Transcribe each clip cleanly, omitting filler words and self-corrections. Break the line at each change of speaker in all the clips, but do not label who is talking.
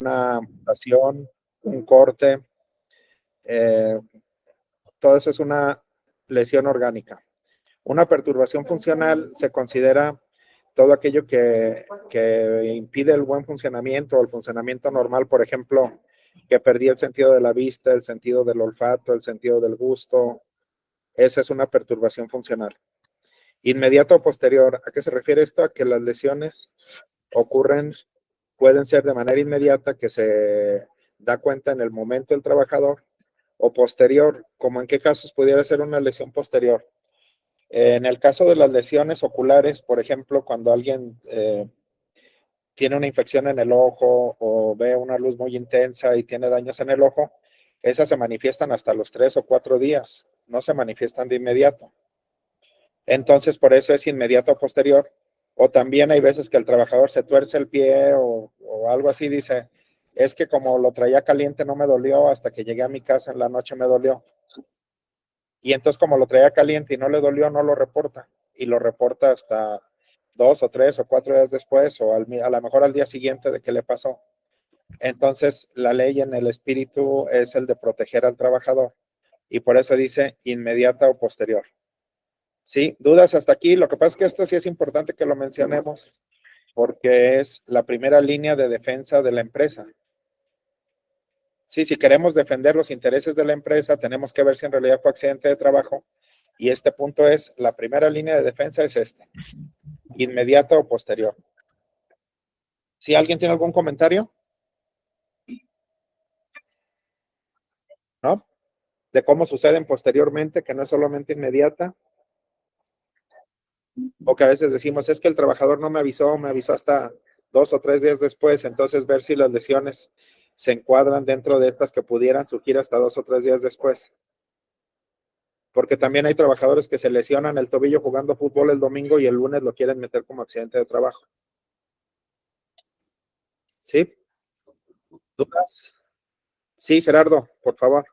una amputación, un corte, todo eso es una lesión orgánica. Una perturbación funcional se considera todo aquello que impide el buen funcionamiento o el funcionamiento normal, por ejemplo, que perdí el sentido de la vista, el sentido del olfato, el sentido del gusto. Esa es una perturbación funcional. Inmediato o posterior, ¿a qué se refiere esto? A que las lesiones ocurren, pueden ser de manera inmediata, que se da cuenta en el momento del trabajador, o posterior, como en qué casos pudiera ser una lesión posterior. En el caso de las lesiones oculares, por ejemplo, cuando alguien tiene una infección en el ojo o ve una luz muy intensa y tiene daños en el ojo, esas se manifiestan hasta los 3 o 4 días, no se manifiestan de inmediato. Entonces, por eso es inmediato o posterior. O también hay veces que el trabajador se tuerce el pie o algo así, dice, es que como lo traía caliente no me dolió, hasta que llegué a mi casa en la noche me dolió. Y entonces como lo traía caliente y no le dolió, no lo reporta. Y lo reporta hasta 2 o 3 o 4 días después, o a lo mejor al día siguiente de que le pasó. Entonces, la ley en el espíritu es el de proteger al trabajador. Y por eso dice inmediata o posterior. ¿Sí? ¿Dudas hasta aquí? Lo que pasa es que esto sí es importante que lo mencionemos, porque es la primera línea de defensa de la empresa. Sí, si queremos defender los intereses de la empresa, tenemos que ver si en realidad fue accidente de trabajo. Y este punto es, la primera línea de defensa es este, inmediata o posterior. ¿Sí? ¿Alguien tiene algún comentario? ¿No? De cómo suceden posteriormente, que no es solamente inmediata. O que a veces decimos, es que el trabajador no me avisó hasta 2 o 3 días después. Entonces, ver si las lesiones se encuadran dentro de estas que pudieran surgir hasta 2 o 3 días después. Porque también hay trabajadores que se lesionan el tobillo jugando fútbol el domingo y el lunes lo quieren meter como accidente de trabajo. ¿Sí? ¿Dudas? Sí, Gerardo, por favor.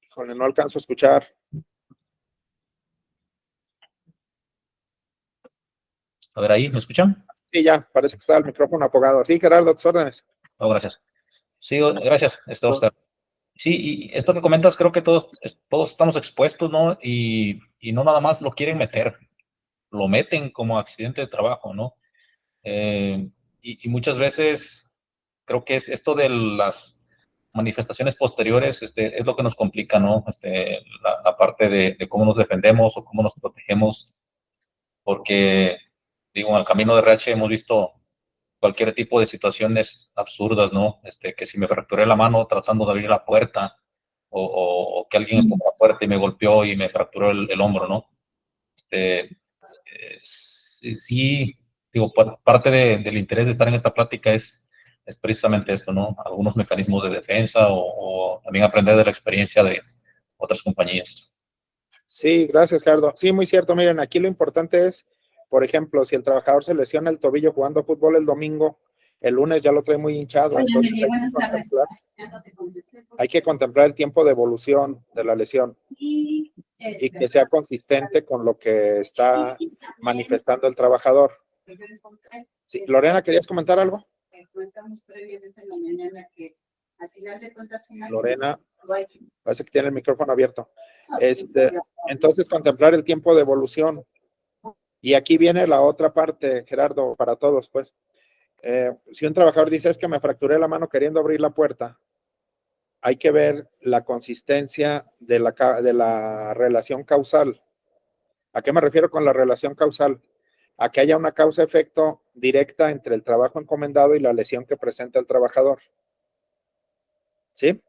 Híjole, no alcanzo a escuchar.
A ver, ahí, ¿me escuchan?
Sí, ya, parece que está el micrófono apagado. Sí, Gerardo, tus órdenes.
Oh, gracias. Sí, gracias, Oscar. Sí, y esto que comentas, creo que todos estamos expuestos, ¿no? Y no nada más lo quieren meter, lo meten como accidente de trabajo, ¿no? Y muchas veces creo que es esto de las manifestaciones posteriores, es lo que nos complica, ¿no? La parte de cómo nos defendemos o cómo nos protegemos, porque, digo, en el camino de RH hemos visto cualquier tipo de situaciones absurdas, ¿no? Que si me fracturé la mano tratando de abrir la puerta, o que alguien empujó la puerta y me golpeó y me fracturó el hombro, ¿no? Sí, digo, parte del interés de estar en esta plática es precisamente esto, ¿no? Algunos mecanismos de defensa o también aprender de la experiencia de otras compañías.
Sí, gracias, Gerardo. Sí, muy cierto. Miren, aquí lo importante es, por ejemplo, si el trabajador se lesiona el tobillo jugando fútbol el domingo, el lunes ya lo trae muy hinchado.
Hola,
Entonces
Meli, buenas tardes.
hay que contemplar el tiempo de evolución de la lesión y que sea consistente con lo que está manifestando el trabajador. Sí, Lorena, ¿querías comentar algo?
Comentamos previamente en la mañana que al final de cuentas
Lorena, parece que tiene el micrófono abierto. Entonces, contemplar el tiempo de evolución. Y aquí viene la otra parte, Gerardo, para todos, pues. Si un trabajador dice, es que me fracturé la mano queriendo abrir la puerta, hay que ver la consistencia de la relación causal. ¿A qué me refiero con la relación causal? A que haya una causa-efecto directa entre el trabajo encomendado y la lesión que presenta el trabajador. ¿Sí?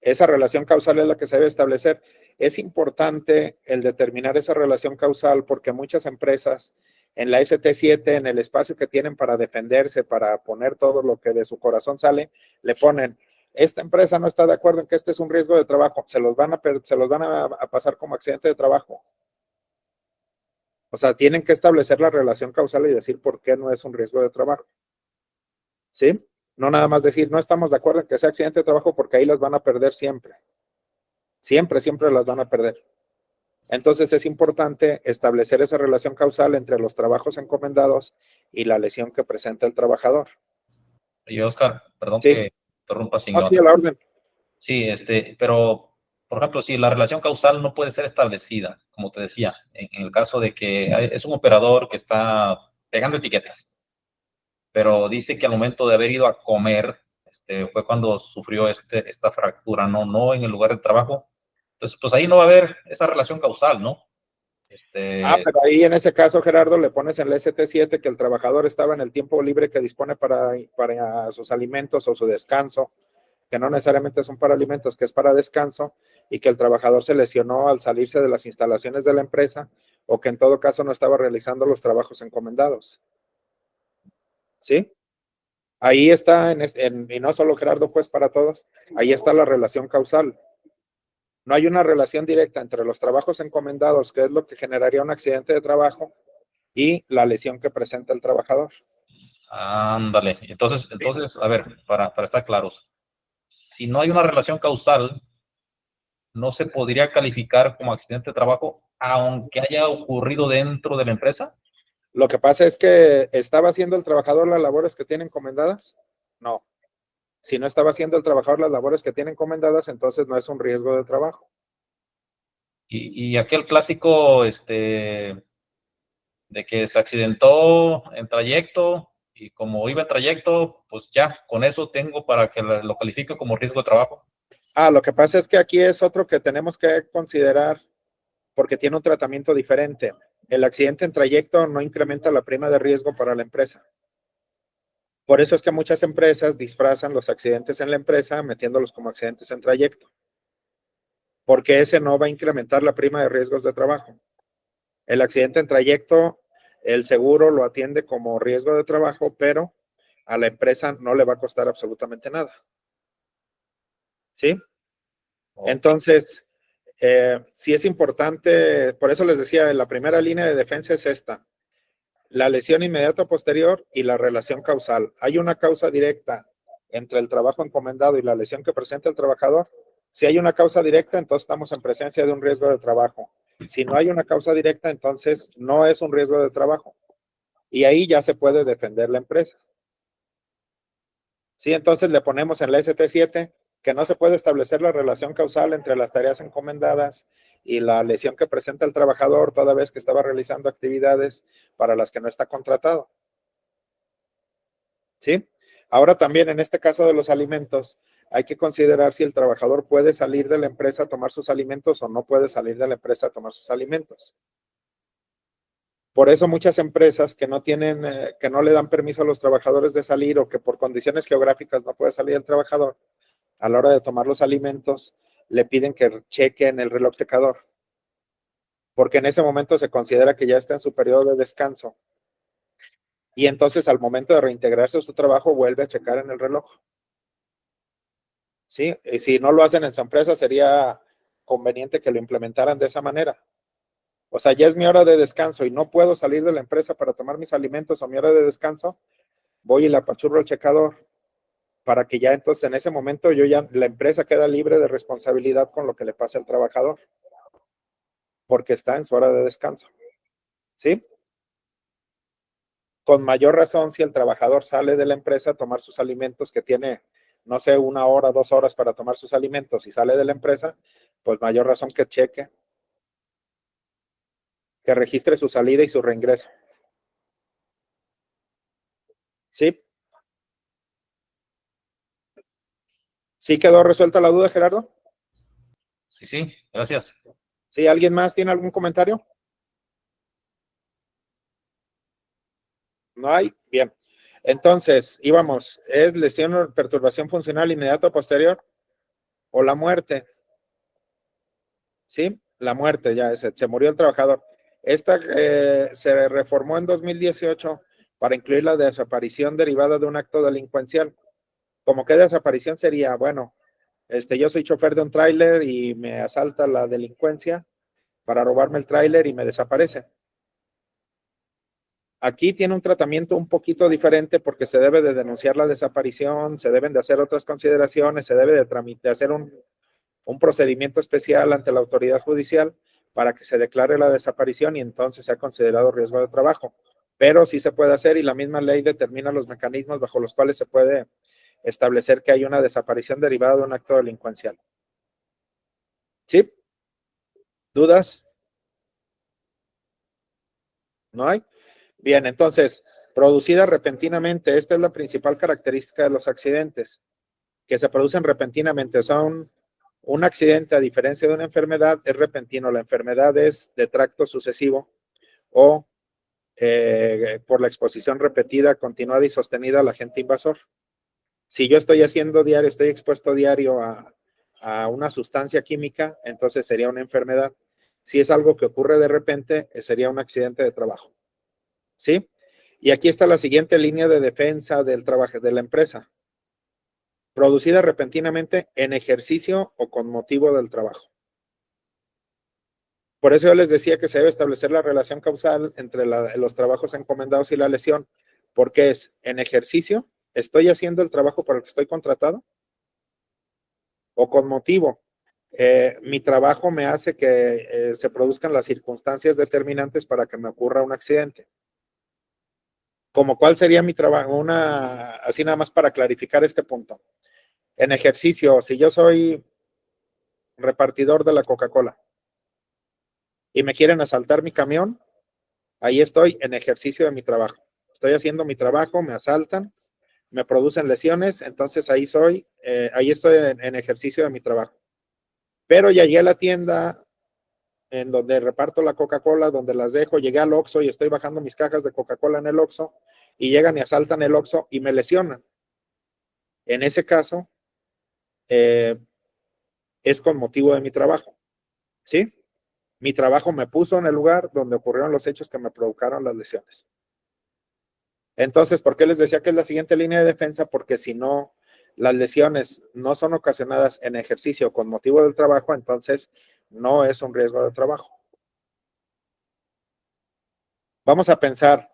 Esa relación causal es la que se debe establecer. Es importante el determinar esa relación causal porque muchas empresas en la ST7, en el espacio que tienen para defenderse, para poner todo lo que de su corazón sale, le ponen, esta empresa no está de acuerdo en que este es un riesgo de trabajo, se los van a pasar como accidente de trabajo. O sea, tienen que establecer la relación causal y decir por qué no es un riesgo de trabajo. ¿Sí? No nada más decir, no estamos de acuerdo en que sea accidente de trabajo porque ahí las van a perder siempre. Siempre, siempre las van a perder. Entonces es importante establecer esa relación causal entre los trabajos encomendados y la lesión que presenta el trabajador.
Y Oscar, perdón
Sí.
que interrumpa,
No,
señor.
sí, a la orden.
Sí, pero, por ejemplo, si la relación causal no puede ser establecida, como te decía, en el caso de que es un operador que está pegando etiquetas, pero dice que al momento de haber ido a comer, fue cuando sufrió esta fractura, no en el lugar de trabajo. Entonces, pues ahí no va a haber esa relación causal, ¿no?
Pero ahí en ese caso, Gerardo, le pones en el ST7 que el trabajador estaba en el tiempo libre que dispone para sus alimentos o su descanso, que no necesariamente son para alimentos, que es para descanso, y que el trabajador se lesionó al salirse de las instalaciones de la empresa, o que en todo caso no estaba realizando los trabajos encomendados. ¿Sí? Ahí está, y no solo Gerardo, pues para todos, ahí está la relación causal. No hay una relación directa entre los trabajos encomendados, que es lo que generaría un accidente de trabajo, y la lesión que presenta el trabajador.
Ándale. Entonces, a ver, para estar claros, si no hay una relación causal, no se podría calificar como accidente de trabajo, aunque haya ocurrido dentro de la empresa.
Lo que pasa es que ¿estaba haciendo el trabajador las labores que tiene encomendadas? No. Si no estaba haciendo el trabajador las labores que tiene encomendadas, entonces no es un riesgo de trabajo.
Y aquel clásico, de que se accidentó en trayecto y como iba en trayecto, pues ya, con eso tengo para que lo califique como riesgo de trabajo.
Lo que pasa es que aquí es otro que tenemos que considerar porque tiene un tratamiento diferente. El accidente en trayecto no incrementa la prima de riesgo para la empresa. Por eso es que muchas empresas disfrazan los accidentes en la empresa metiéndolos como accidentes en trayecto, porque ese no va a incrementar la prima de riesgos de trabajo. El accidente en trayecto, el seguro lo atiende como riesgo de trabajo, pero a la empresa no le va a costar absolutamente nada. ¿Sí? Entonces, sí es importante, por eso les decía, la primera línea de defensa es esta: la lesión inmediata posterior y la relación causal. ¿Hay una causa directa entre el trabajo encomendado y la lesión que presenta el trabajador? Si hay una causa directa, entonces estamos en presencia de un riesgo de trabajo. Si no hay una causa directa, entonces no es un riesgo de trabajo. Y ahí ya se puede defender la empresa. Sí, entonces le ponemos en la ST7 que no se puede establecer la relación causal entre las tareas encomendadas y la lesión que presenta el trabajador toda vez que estaba realizando actividades para las que no está contratado. ¿Sí? Ahora también en este caso de los alimentos, hay que considerar si el trabajador puede salir de la empresa a tomar sus alimentos o no puede salir de la empresa a tomar sus alimentos. Por eso muchas empresas que no tienen, que no le dan permiso a los trabajadores de salir o que por condiciones geográficas no puede salir el trabajador, a la hora de tomar los alimentos, le piden que chequen el reloj checador, porque en ese momento se considera que ya está en su periodo de descanso. Y entonces al momento de reintegrarse a su trabajo vuelve a checar en el reloj. ¿Sí? Y si no lo hacen en su empresa, sería conveniente que lo implementaran de esa manera. O sea, ya es mi hora de descanso y no puedo salir de la empresa para tomar mis alimentos o mi hora de descanso, voy y le apachurro el checador para que ya entonces en ese momento la empresa queda libre de responsabilidad con lo que le pase al trabajador, porque está en su hora de descanso. ¿Sí? Con mayor razón, si el trabajador sale de la empresa a tomar sus alimentos, que tiene, no sé, 1 hora, 2 horas para tomar sus alimentos y sale de la empresa, pues mayor razón que cheque, que registre su salida y su reingreso. ¿Sí? ¿Sí quedó resuelta la duda, Gerardo?
Sí, gracias.
¿Sí? ¿Alguien más tiene algún comentario? ¿No hay? Bien. Entonces, íbamos, ¿es lesión o perturbación funcional inmediata o posterior? ¿O la muerte? ¿Sí? La muerte, ya, se murió el trabajador. Esta se reformó en 2018 para incluir la desaparición derivada de un acto delincuencial. ¿Cómo qué desaparición sería? Bueno, yo soy chofer de un tráiler y me asalta la delincuencia para robarme el tráiler y me desaparece. Aquí tiene un tratamiento un poquito diferente porque se debe de denunciar la desaparición, se deben de hacer otras consideraciones, se debe de hacer un procedimiento especial ante la autoridad judicial para que se declare la desaparición y entonces sea considerado riesgo de trabajo. Pero sí se puede hacer y la misma ley determina los mecanismos bajo los cuales se puede establecer que hay una desaparición derivada de un acto delincuencial. ¿Sí? ¿Dudas? ¿No hay? Bien, entonces, producida repentinamente, esta es la principal característica de los accidentes, que se producen repentinamente. Son un accidente, a diferencia de una enfermedad, es repentino. La enfermedad es de tracto sucesivo o por la exposición repetida, continuada y sostenida al agente invasor. Si yo estoy haciendo diario, estoy expuesto diario a una sustancia química, entonces sería una enfermedad. Si es algo que ocurre de repente, sería un accidente de trabajo. ¿Sí? Y aquí está la siguiente línea de defensa del trabajo de la empresa. Producida repentinamente en ejercicio o con motivo del trabajo. Por eso yo les decía que se debe establecer la relación causal entre los trabajos encomendados y la lesión, porque es en ejercicio, estoy haciendo el trabajo para el que estoy contratado, o con motivo. Mi trabajo me hace que se produzcan las circunstancias determinantes para que me ocurra un accidente. Como cuál sería mi trabajo, así nada más para clarificar este punto. En ejercicio, si yo soy repartidor de la Coca-Cola y me quieren asaltar mi camión, ahí estoy en ejercicio de mi trabajo. Estoy haciendo mi trabajo, me asaltan, me producen lesiones, entonces ahí estoy en ejercicio de mi trabajo. Pero ya llegué a la tienda en donde reparto la Coca-Cola, donde las dejo, llegué al Oxxo y estoy bajando mis cajas de Coca-Cola en el Oxxo y llegan y asaltan el Oxxo y me lesionan. En ese caso, es con motivo de mi trabajo, ¿sí? Mi trabajo me puso en el lugar donde ocurrieron los hechos que me provocaron las lesiones. Entonces, ¿por qué les decía que es la siguiente línea de defensa? Porque si no, las lesiones no son ocasionadas en ejercicio con motivo del trabajo, entonces no es un riesgo de trabajo. Vamos a pensar,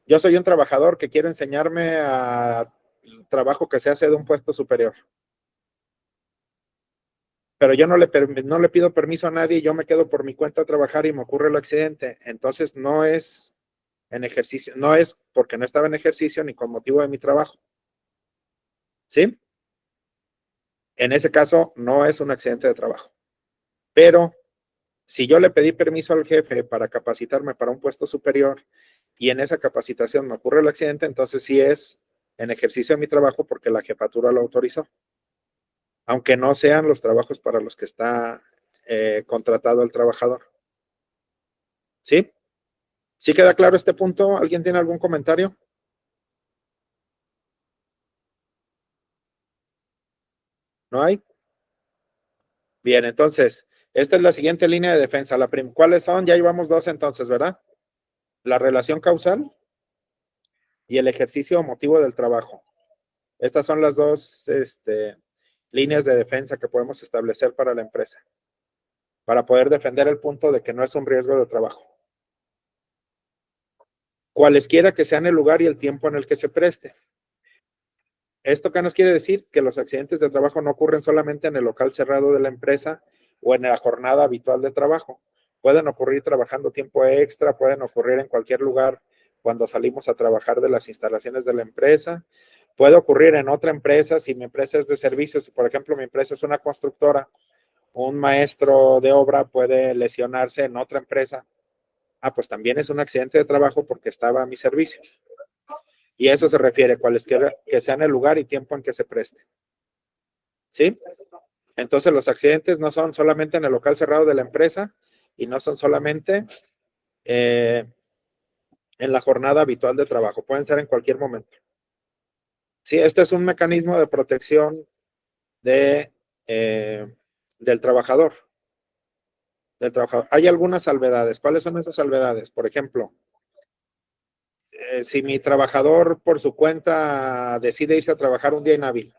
yo soy un trabajador que quiero enseñarme a trabajo que se hace de un puesto superior. Pero yo no le pido permiso a nadie, yo me quedo por mi cuenta a trabajar y me ocurre el accidente. Entonces no es en ejercicio, no es porque no estaba en ejercicio ni con motivo de mi trabajo. ¿Sí? En ese caso no es un accidente de trabajo. Pero si yo le pedí permiso al jefe para capacitarme para un puesto superior y en esa capacitación me ocurre el accidente, entonces sí es en ejercicio de mi trabajo porque la jefatura lo autorizó. Aunque no sean los trabajos para los que está contratado el trabajador. ¿Sí? ¿Sí queda claro este punto? ¿Alguien tiene algún comentario? ¿No hay? Bien, entonces, esta es la siguiente línea de defensa. ¿Cuáles son? Ya llevamos dos entonces, ¿verdad? La relación causal y el ejercicio motivo del trabajo. Estas son las dos líneas de defensa que podemos establecer para la empresa, para poder defender el punto de que no es un riesgo de trabajo. Cualesquiera que sean el lugar y el tiempo en el que se preste. ¿Esto qué nos quiere decir? Que los accidentes de trabajo no ocurren solamente en el local cerrado de la empresa o en la jornada habitual de trabajo. Pueden ocurrir trabajando tiempo extra, pueden ocurrir en cualquier lugar cuando salimos a trabajar de las instalaciones de la empresa. Puede ocurrir en otra empresa si mi empresa es de servicios. Por ejemplo, mi empresa es una constructora. Un maestro de obra puede lesionarse en otra empresa. Pues también es un accidente de trabajo porque estaba a mi servicio. Y a eso se refiere, cualesquiera que sean el lugar y tiempo en que se preste. ¿Sí? Entonces los accidentes no son solamente en el local cerrado de la empresa y no son solamente en la jornada habitual de trabajo. Pueden ser en cualquier momento. Sí, este es un mecanismo de protección del trabajador. Hay algunas salvedades. ¿Cuáles son esas salvedades? Por ejemplo, si mi trabajador por su cuenta decide irse a trabajar un día inhábil,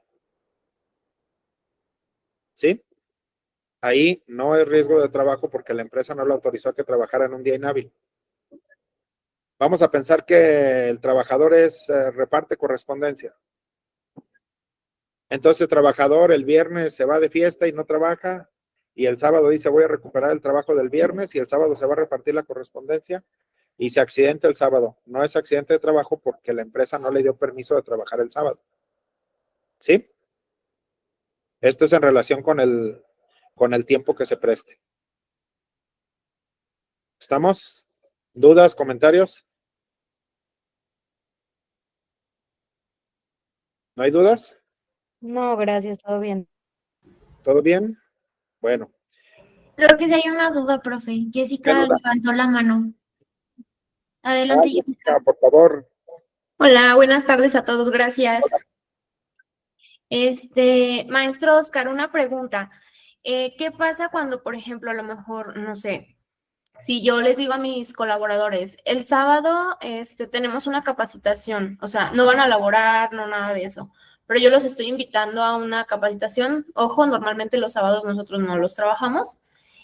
¿sí? Ahí no es riesgo de trabajo porque la empresa no lo autorizó a que trabajara en un día inhábil. Vamos a pensar que el trabajador reparte correspondencia. Entonces el trabajador el viernes se va de fiesta y no trabaja, y el sábado dice voy a recuperar el trabajo del viernes, y el sábado se va a repartir la correspondencia, y se accidenta el sábado. No es accidente de trabajo porque la empresa no le dio permiso de trabajar el sábado. ¿Sí? Esto es en relación con el tiempo que se preste. ¿Estamos? ¿Dudas, comentarios? ¿No hay dudas?
No, gracias, todo bien.
¿Todo bien? Bueno.
Creo que sí hay una duda, profe. Jessica
duda?
levantó la mano. Adelante, Jessica.
Jessica, por favor.
Hola, buenas tardes a todos, gracias. Maestro Oscar, una pregunta. ¿Qué pasa cuando, por ejemplo, a lo mejor, no sé, si yo les digo a mis colaboradores, el sábado tenemos una capacitación, o sea, no van a laborar, no nada de eso, pero yo los estoy invitando a una capacitación. Ojo, normalmente los sábados nosotros no los trabajamos.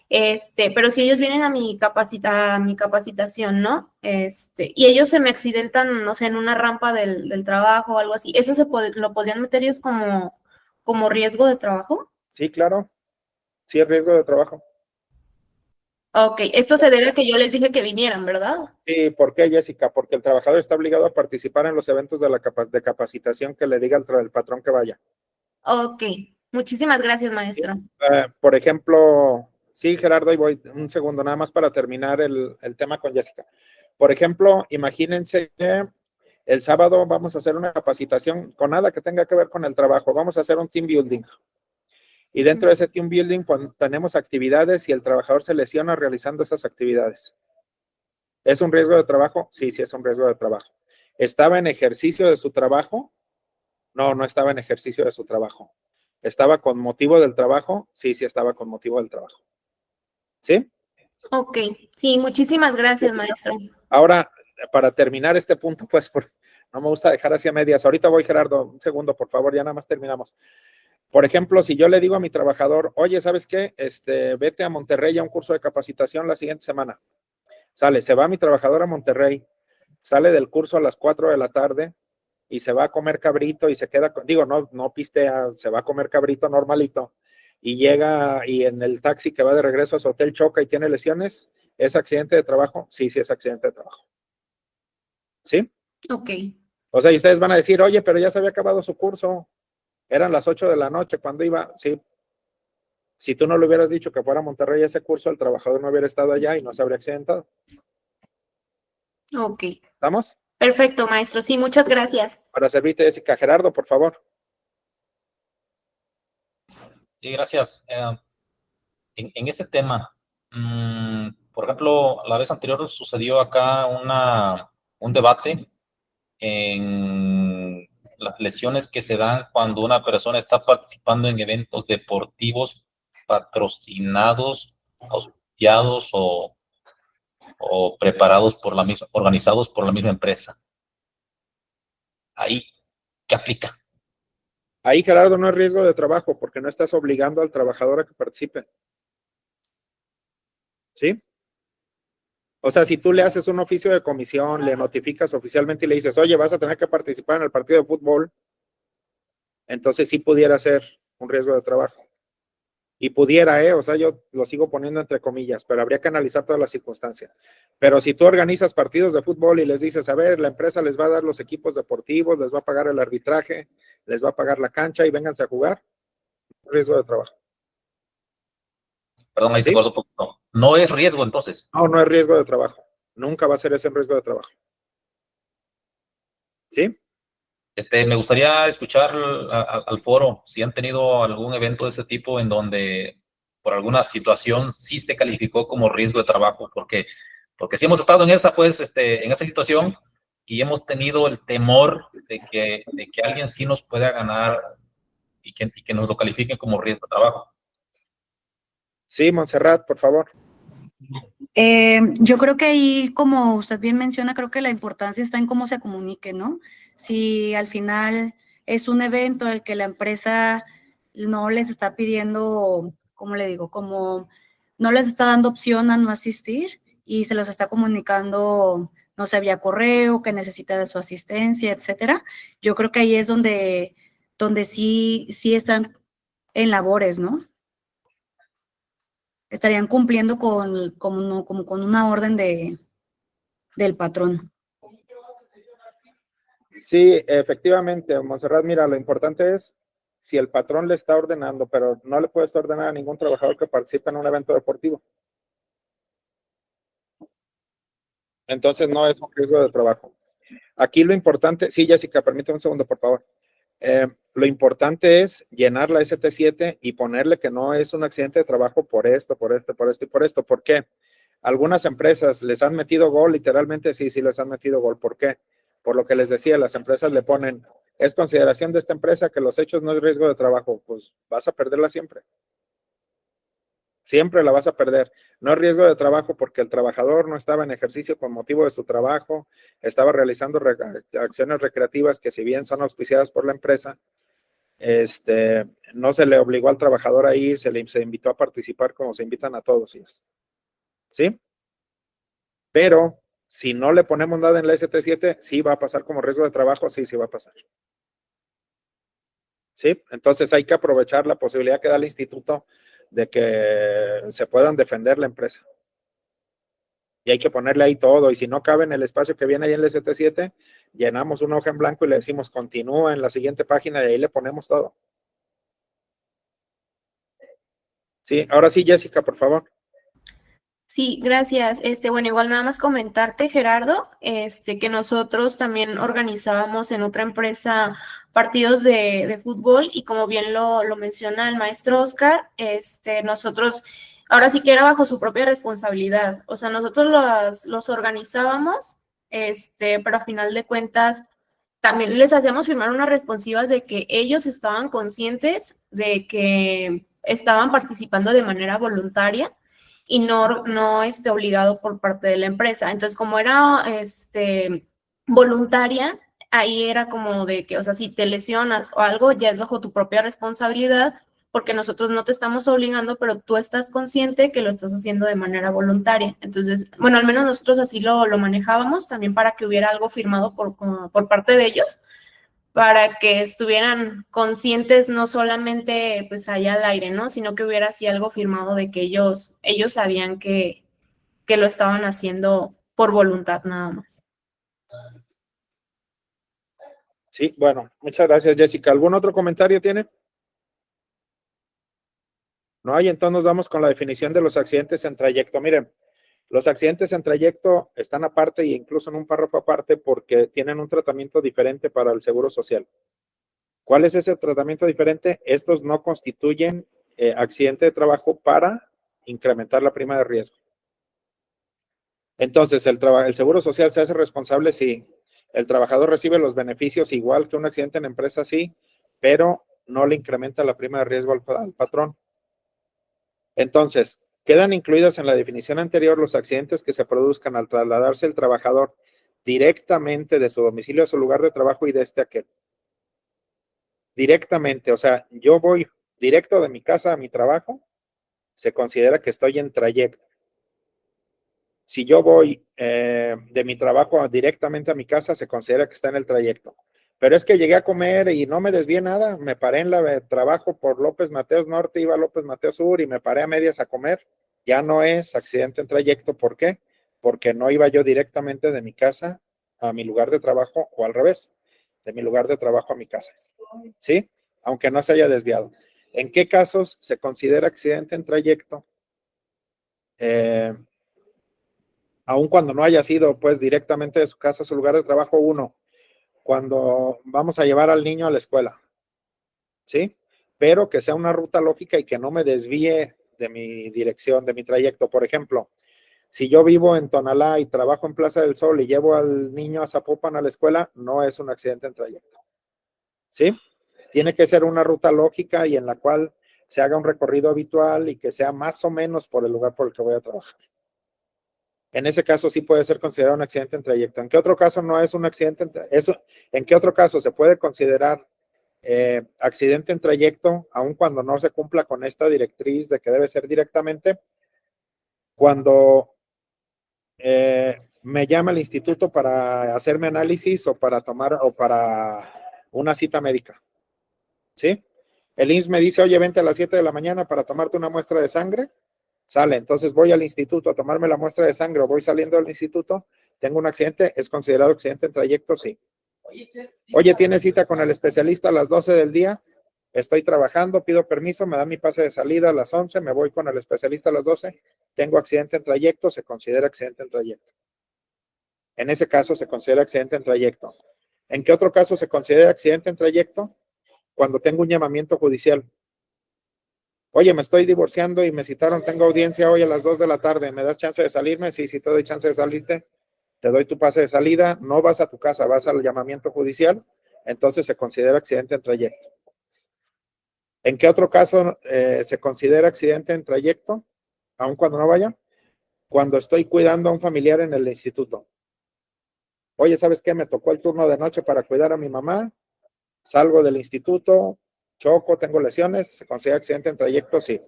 Pero si ellos vienen a mi capacitación, ¿no? Y ellos se me accidentan, no sé, en una rampa del trabajo o algo así, ¿eso lo podrían meter ellos como riesgo de trabajo?
Sí, claro. Sí, es riesgo de trabajo.
Ok, esto se debe a que yo les dije que vinieran, ¿verdad?
Sí, ¿por qué, Jessica? Porque el trabajador está obligado a participar en los eventos de capacitación que le diga el patrón que vaya.
Ok, muchísimas gracias, maestro.
Por ejemplo, sí, Gerardo, y voy un segundo nada más para terminar el tema con Jessica. Por ejemplo, imagínense que el sábado vamos a hacer una capacitación con nada que tenga que ver con el trabajo. Vamos a hacer un team building. Y dentro de ese team building tenemos actividades y el trabajador se lesiona realizando esas actividades. ¿Es un riesgo de trabajo? Sí, sí es un riesgo de trabajo. ¿Estaba en ejercicio de su trabajo? No, no estaba en ejercicio de su trabajo. ¿Estaba con motivo del trabajo? Sí, sí estaba con motivo del trabajo. ¿Sí?
Ok, sí, muchísimas gracias, maestro.
Ahora, para terminar este punto, pues no me gusta dejar hacia medias. Ahorita voy, Gerardo, un segundo, por favor, ya nada más terminamos. Por ejemplo, si yo le digo a mi trabajador, oye, ¿sabes qué? Vete a Monterrey a un curso de capacitación la siguiente semana. Sale, se va mi trabajador a Monterrey, sale del curso a las 4 de la tarde y se va a comer cabrito y se queda, no pistea, se va a comer cabrito normalito y llega y en el taxi que va de regreso a su hotel choca y tiene lesiones. ¿Es accidente de trabajo? Sí, sí es accidente de trabajo. ¿Sí?
Ok.
O sea, y ustedes van a decir, oye, pero ya se había acabado su curso. Eran las 8 de la noche cuando iba. Sí. Si tú no le hubieras dicho que fuera a Monterrey ese curso, el trabajador no hubiera estado allá y no se habría accidentado.
Ok.
¿Estamos?
Perfecto, maestro. Sí, muchas gracias.
Para servirte, Jessica. Gerardo, por favor.
Sí, gracias. En este tema, por ejemplo, la vez anterior sucedió acá un debate en las lesiones que se dan cuando una persona está participando en eventos deportivos patrocinados, auspiciados o preparados por la misma, organizados por la misma empresa. Ahí, ¿qué aplica?
Ahí, Gerardo, no es riesgo de trabajo porque no estás obligando al trabajador a que participe. ¿Sí? O sea, si tú le haces un oficio de comisión, le notificas oficialmente y le dices, oye, vas a tener que participar en el partido de fútbol, entonces sí pudiera ser un riesgo de trabajo. Y pudiera, o sea, yo lo sigo poniendo entre comillas, pero habría que analizar todas las circunstancias. Pero si tú organizas partidos de fútbol y les dices, a ver, la empresa les va a dar los equipos deportivos, les va a pagar el arbitraje, les va a pagar la cancha y vénganse a jugar, riesgo de trabajo.
Perdón, ahí
¿Sí?
se cortó un poquito. No es riesgo, entonces.
No, no es riesgo de trabajo. Nunca va a ser ese riesgo de trabajo. ¿Sí?
Me gustaría escuchar al foro si han tenido algún evento de ese tipo en donde por alguna situación sí se calificó como riesgo de trabajo, porque sí hemos estado en en esa situación y hemos tenido el temor de que alguien sí nos pueda ganar y que nos lo califiquen como riesgo de trabajo.
Sí, Montserrat, por favor.
Yo creo que ahí, como usted bien menciona, creo que la importancia está en cómo se comunique, ¿no? Si al final es un evento en el que la empresa no les está pidiendo, ¿cómo le digo? Como no les está dando opción a no asistir y se los está comunicando, no sé, vía correo, que necesita de su asistencia, etcétera. Yo creo que ahí es donde donde sí están en labores, ¿no? Estarían cumpliendo como con una orden del patrón.
Sí, efectivamente, Montserrat, mira, lo importante es si el patrón le está ordenando, pero no le puede estar ordenando a ningún trabajador que participe en un evento deportivo. Entonces no es un riesgo de trabajo. Aquí lo importante, sí, Jessica, permítame un segundo, por favor. Lo importante es llenar la ST7 y ponerle que no es un accidente de trabajo por esto, por esto, por esto y por esto. ¿Por qué? Algunas empresas les han metido gol, literalmente sí les han metido gol. ¿Por qué? Por lo que les decía, las empresas le ponen, es consideración de esta empresa que los hechos no es riesgo de trabajo, pues vas a perderla siempre. Siempre la vas a perder. No es riesgo de trabajo porque el trabajador no estaba en ejercicio con motivo de su trabajo, estaba realizando acciones recreativas que si bien son auspiciadas por la empresa, no se le obligó al trabajador a ir, se invitó a participar como se invitan a todos. ¿Sí? Pero si no le ponemos nada en la ST7, sí va a pasar como riesgo de trabajo, sí va a pasar. ¿Sí? Entonces hay que aprovechar la posibilidad que da el instituto de que se puedan defender la empresa. Y hay que ponerle ahí todo. Y si no cabe en el espacio que viene ahí en el ST7, llenamos una hoja en blanco y le decimos continúa en la siguiente página y ahí le ponemos todo. Sí, ahora sí, Jessica, por favor.
Sí, gracias. Bueno, igual nada más comentarte, Gerardo, que nosotros también organizábamos en otra empresa partidos de fútbol y como bien lo menciona el maestro Oscar, nosotros, ahora sí que era bajo su propia responsabilidad. O sea, nosotros los organizábamos, pero a final de cuentas también les hacíamos firmar unas responsivas de que ellos estaban conscientes de que estaban participando de manera voluntaria y no obligado por parte de la empresa. Entonces, como era voluntaria, ahí era como de que, o sea, si te lesionas o algo, ya es bajo tu propia responsabilidad, porque nosotros no te estamos obligando, pero tú estás consciente que lo estás haciendo de manera voluntaria. Entonces, bueno, al menos nosotros así lo manejábamos, también para que hubiera algo firmado por parte de ellos, para que estuvieran conscientes no solamente pues allá al aire, ¿no? Sino que hubiera así algo firmado de que ellos sabían que lo estaban haciendo por voluntad nada más.
Sí, bueno, muchas gracias, Jessica. ¿Algún otro comentario tiene? No hay, entonces nos vamos con la definición de los accidentes en trayecto. Miren, los accidentes en trayecto están aparte e incluso en un párrafo aparte porque tienen un tratamiento diferente para el Seguro Social. ¿Cuál es ese tratamiento diferente? Estos no constituyen accidente de trabajo para incrementar la prima de riesgo. Entonces, el Seguro Social se hace responsable si el trabajador recibe los beneficios igual que un accidente en empresa, sí, pero no le incrementa la prima de riesgo al patrón. Entonces, quedan incluidas en la definición anterior los accidentes que se produzcan al trasladarse el trabajador directamente de su domicilio a su lugar de trabajo y de este a aquel. Directamente, o sea, yo voy directo de mi casa a mi trabajo, se considera que estoy en trayecto. Si yo voy de mi trabajo directamente a mi casa, se considera que está en el trayecto. Pero es que llegué a comer y no me desvié nada, me paré en la trabajo por López Mateos Norte, iba a López Mateos Sur y me paré a medias a comer. Ya no es accidente en trayecto, ¿por qué? Porque no iba yo directamente de mi casa a mi lugar de trabajo o al revés, de mi lugar de trabajo a mi casa. ¿Sí? Aunque no se haya desviado. ¿En qué casos se considera accidente en trayecto? Aun cuando no haya sido pues directamente de su casa a su lugar de trabajo, uno, cuando vamos a llevar al niño a la escuela, ¿sí? Pero que sea una ruta lógica y que no me desvíe de mi dirección, de mi trayecto. Por ejemplo, si yo vivo en Tonalá y trabajo en Plaza del Sol y llevo al niño a Zapopan a la escuela, no es un accidente en trayecto, ¿sí? Tiene que ser una ruta lógica y en la cual se haga un recorrido habitual y que sea más o menos por el lugar por el que voy a trabajar. En ese caso sí puede ser considerado un accidente en trayecto. ¿En qué otro caso no es un accidente? ¿En qué otro caso se puede considerar accidente en trayecto, aun cuando no se cumpla con esta directriz de que debe ser directamente? Cuando me llama el instituto para hacerme análisis o para tomar o para una cita médica. ¿Sí? El IMSS me dice, oye, vente a las 7 de la mañana para tomarte una muestra de sangre. Sale, entonces voy al instituto a tomarme la muestra de sangre o voy saliendo del instituto, tengo un accidente, ¿es considerado accidente en trayecto? Sí. Oye, ¿tienes cita con el especialista a las 12 del día? Estoy trabajando, pido permiso, me da mi pase de salida a las 11, me voy con el especialista a las 12, tengo accidente en trayecto, se considera accidente en trayecto. En ese caso se considera accidente en trayecto. ¿En qué otro caso se considera accidente en trayecto? Cuando tengo un llamamiento judicial. Oye, me estoy divorciando y me citaron, tengo audiencia hoy a las 2 de la tarde, ¿me das chance de salirme? Sí, sí te doy chance de salirte, te doy tu pase de salida, no vas a tu casa, vas al llamamiento judicial, entonces se considera accidente en trayecto. ¿En qué otro caso se considera accidente en trayecto, aun cuando no vaya? Cuando estoy cuidando a un familiar en el instituto. Oye, ¿sabes qué? Me tocó el turno de noche para cuidar a mi mamá, salgo del instituto, choco, tengo lesiones, ¿se considera accidente en trayecto? Sí.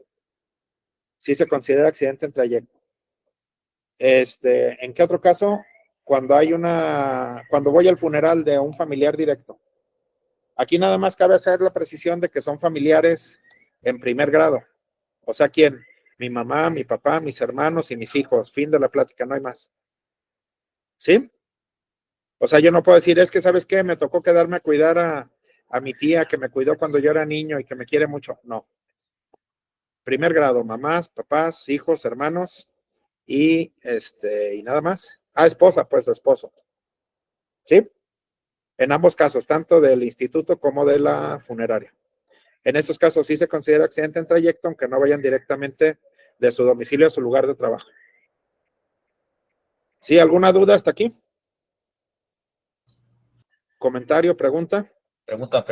Sí se considera accidente en trayecto. ¿En qué otro caso? Cuando voy al funeral de un familiar directo. Aquí nada más cabe hacer la precisión de que son familiares en primer grado. O sea, ¿quién? Mi mamá, mi papá, mis hermanos y mis hijos. Fin de la plática, no hay más. ¿Sí? O sea, yo no puedo decir, es que, ¿sabes qué? Me tocó quedarme a cuidar a mi tía que me cuidó cuando yo era niño y que me quiere mucho. No. Primer grado, mamás, papás, hijos, hermanos y nada más. Esposa, pues, esposo. ¿Sí? En ambos casos, tanto del instituto como de la funeraria. En esos casos sí se considera accidente en trayecto, aunque no vayan directamente de su domicilio a su lugar de trabajo. ¿Sí? ¿Alguna duda hasta aquí? ¿Comentario, pregunta?
Pregunta,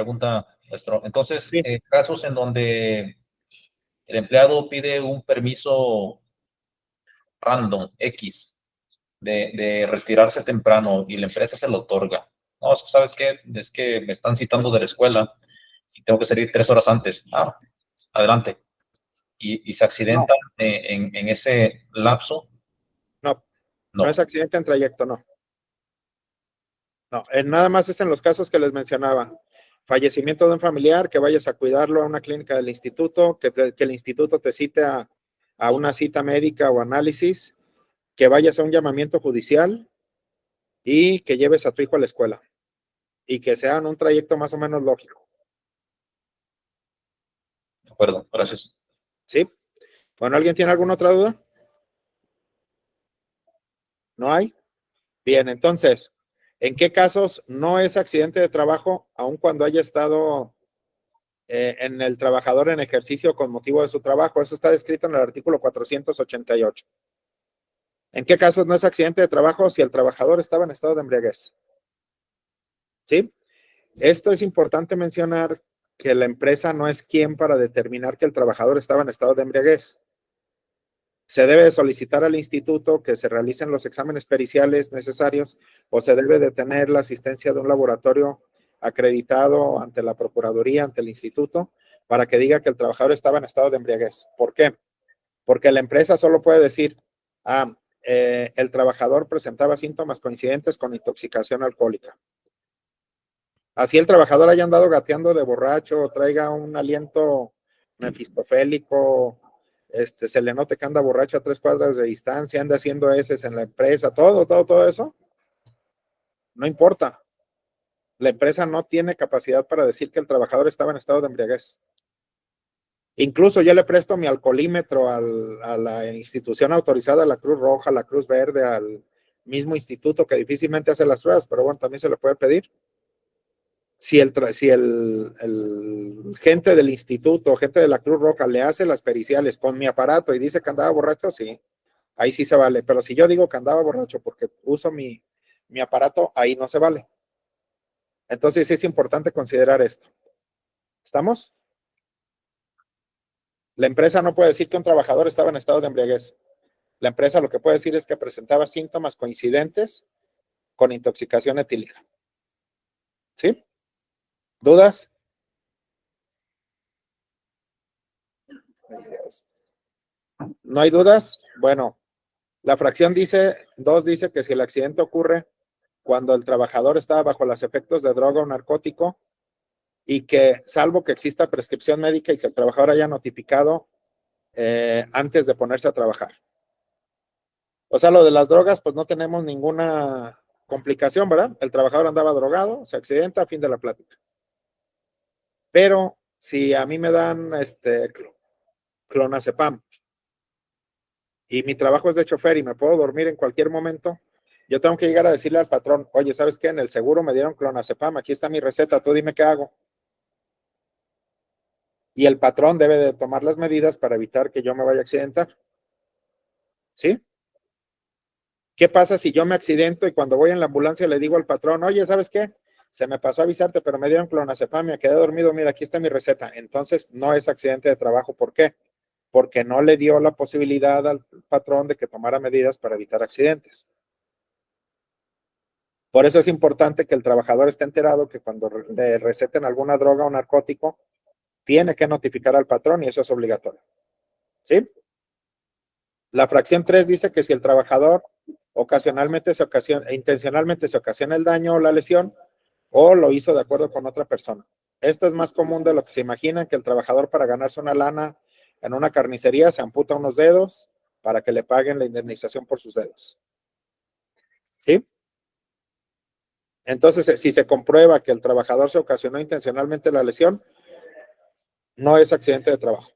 maestro. Entonces,
Sí.
casos en donde el empleado pide un permiso random, X, de retirarse temprano y la empresa se lo otorga. No, es que, ¿sabes qué? Es que me están citando de la escuela y tengo que salir 3 horas antes. Adelante. Y se accidenta en ese lapso.
No es accidente en trayecto, no. No, nada más es en los casos que les mencionaba. Fallecimiento de un familiar, que vayas a cuidarlo a una clínica del instituto, que el instituto te cite a una cita médica o análisis, que vayas a un llamamiento judicial y que lleves a tu hijo a la escuela y que sean un trayecto más o menos lógico.
De acuerdo, gracias.
¿Sí? Bueno, ¿alguien tiene alguna otra duda? ¿No hay? Bien, entonces, ¿en qué casos no es accidente de trabajo, aun cuando haya estado en el trabajador en ejercicio con motivo de su trabajo? Eso está descrito en el artículo 488. ¿En qué casos no es accidente de trabajo si el trabajador estaba en estado de embriaguez? ¿Sí? Esto es importante mencionar, que la empresa no es quien para determinar que el trabajador estaba en estado de embriaguez. Se debe solicitar al instituto que se realicen los exámenes periciales necesarios o se debe de tener la asistencia de un laboratorio acreditado ante la Procuraduría, ante el instituto, para que diga que el trabajador estaba en estado de embriaguez. ¿Por qué? Porque la empresa solo puede decir, el trabajador presentaba síntomas coincidentes con intoxicación alcohólica. Así el trabajador haya andado gateando de borracho, traiga un aliento mefistofélico, se le note que anda borracho a 3 cuadras de distancia, anda haciendo heces en la empresa, todo eso, no importa. La empresa no tiene capacidad para decir que el trabajador estaba en estado de embriaguez. Incluso yo le presto mi alcoholímetro a la institución autorizada, a la Cruz Roja, a la Cruz Verde, al mismo instituto que difícilmente hace las pruebas, pero bueno, también se le puede pedir. Si el gente del instituto, gente de la Cruz Roja le hace las periciales con mi aparato y dice que andaba borracho, sí, ahí sí se vale. Pero si yo digo que andaba borracho porque uso mi aparato, ahí no se vale. Entonces sí es importante considerar esto. ¿Estamos? La empresa no puede decir que un trabajador estaba en estado de embriaguez. La empresa lo que puede decir es que presentaba síntomas coincidentes con intoxicación etílica. ¿Sí? ¿Dudas? ¿No hay dudas? Bueno, la fracción 2 dice que si el accidente ocurre cuando el trabajador está bajo los efectos de droga o narcótico, y que, salvo que exista prescripción médica y que el trabajador haya notificado antes de ponerse a trabajar. O sea, lo de las drogas, pues no tenemos ninguna complicación, ¿verdad? El trabajador andaba drogado, se accidenta, fin de la plática. Pero si a mí me dan clonazepam y mi trabajo es de chofer y me puedo dormir en cualquier momento, yo tengo que llegar a decirle al patrón, oye, ¿sabes qué? En el seguro me dieron clonazepam, aquí está mi receta, tú dime qué hago. Y el patrón debe de tomar las medidas para evitar que yo me vaya a accidentar. ¿Sí? ¿Qué pasa si yo me accidento y cuando voy en la ambulancia le digo al patrón, oye, ¿sabes qué? Se me pasó a avisarte, pero me dieron clonazepam, me quedé dormido, mira, aquí está mi receta. Entonces, no es accidente de trabajo. ¿Por qué? Porque no le dio la posibilidad al patrón de que tomara medidas para evitar accidentes. Por eso es importante que el trabajador esté enterado que cuando le receten alguna droga o narcótico, tiene que notificar al patrón y eso es obligatorio. ¿Sí? La fracción 3 dice que si el trabajador intencionalmente se ocasiona el daño o la lesión o lo hizo de acuerdo con otra persona. Esto es más común de lo que se imagina, que el trabajador para ganarse una lana en una carnicería se amputa unos dedos para que le paguen la indemnización por sus dedos. ¿Sí? Entonces, si se comprueba que el trabajador se ocasionó intencionalmente la lesión, no es accidente de trabajo.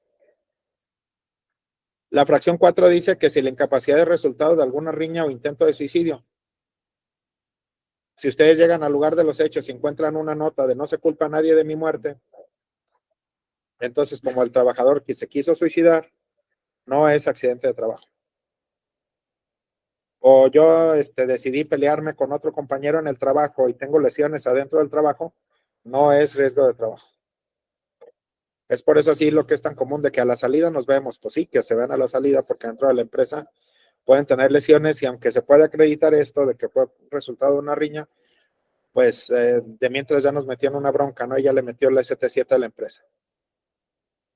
La fracción 4 dice que si la incapacidad es resultado de alguna riña o intento de suicidio. Si ustedes llegan al lugar de los hechos y encuentran una nota de no se culpa a nadie de mi muerte, entonces como el trabajador que se quiso suicidar, no es accidente de trabajo. O yo decidí pelearme con otro compañero en el trabajo y tengo lesiones adentro del trabajo, no es riesgo de trabajo. Es por eso así lo que es tan común de que a la salida nos vemos, pues sí, que se ven a la salida porque dentro de la empresa pueden tener lesiones y aunque se puede acreditar esto de que fue resultado de una riña, pues de mientras ya nos metían una bronca, ¿no? Y ya le metió la ST7 a la empresa.